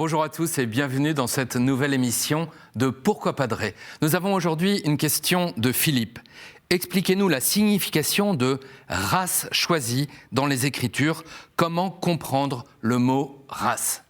Bonjour à tous et bienvenue dans cette nouvelle émission de Pourquoi Padré. Nous avons aujourd'hui une question de Philippe. Expliquez-nous la signification de race choisie dans les Écritures. Comment comprendre le mot race ?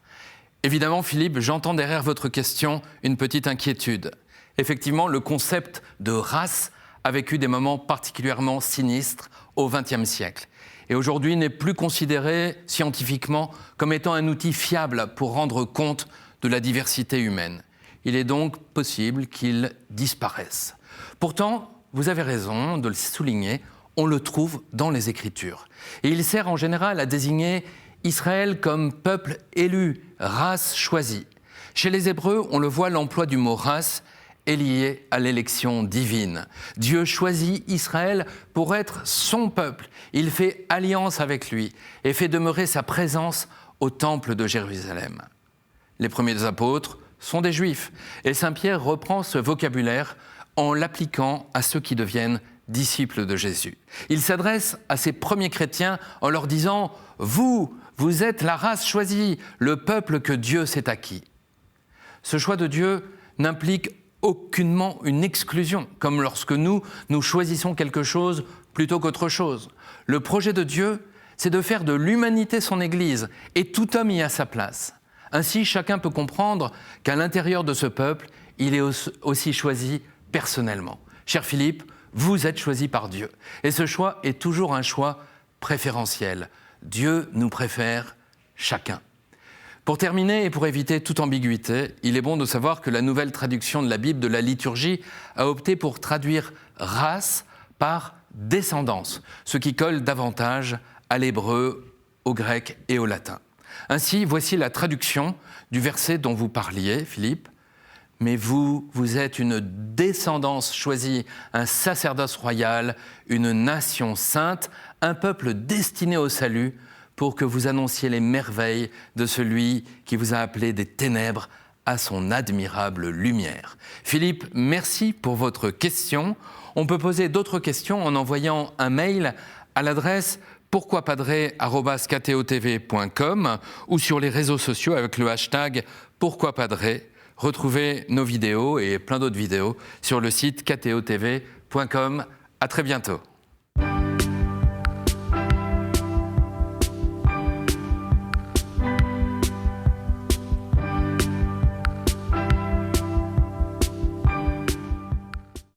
Évidemment, Philippe, j'entends derrière votre question une petite inquiétude. Effectivement, le concept de race a vécu des moments particulièrement sinistres au XXe siècle. Et aujourd'hui n'est plus considéré scientifiquement comme étant un outil fiable pour rendre compte de la diversité humaine. Il est donc possible qu'il disparaisse. Pourtant, vous avez raison de le souligner, on le trouve dans les Écritures. Et il sert en général à désigner Israël comme peuple élu, race choisie. Chez les Hébreux, on le voit, l'emploi du mot race est lié à l'élection divine. Dieu choisit Israël pour être son peuple. Il fait alliance avec lui et fait demeurer sa présence au temple de Jérusalem. Les premiers apôtres sont des Juifs et Saint Pierre reprend ce vocabulaire en l'appliquant à ceux qui deviennent disciples de Jésus. Il s'adresse à ces premiers chrétiens en leur disant « Vous êtes la race choisie, le peuple que Dieu s'est acquis. » Ce choix de Dieu n'implique aucunement une exclusion, comme lorsque nous choisissons quelque chose plutôt qu'autre chose. Le projet de Dieu, c'est de faire de l'humanité son Église, et tout homme y a sa place. Ainsi, chacun peut comprendre qu'à l'intérieur de ce peuple, il est aussi choisi personnellement. Cher Philippe, vous êtes choisi par Dieu, et ce choix est toujours un choix préférentiel. Dieu nous préfère chacun. Pour terminer et pour éviter toute ambiguïté, il est bon de savoir que la nouvelle traduction de la Bible de la liturgie a opté pour traduire « race » par « descendance », ce qui colle davantage à l'hébreu, au grec et au latin. Ainsi, voici la traduction du verset dont vous parliez, Philippe. « Mais vous êtes une descendance choisie, un sacerdoce royal, une nation sainte, un peuple destiné au salut, pour que vous annonciez les merveilles de celui qui vous a appelé des ténèbres à son admirable lumière. » Philippe, merci pour votre question. On peut poser d'autres questions en envoyant un mail à l'adresse pourquoipadré@ktotv.com ou sur les réseaux sociaux avec le hashtag pourquoipadré. Retrouvez nos vidéos et plein d'autres vidéos sur le site ktotv.com. À très bientôt.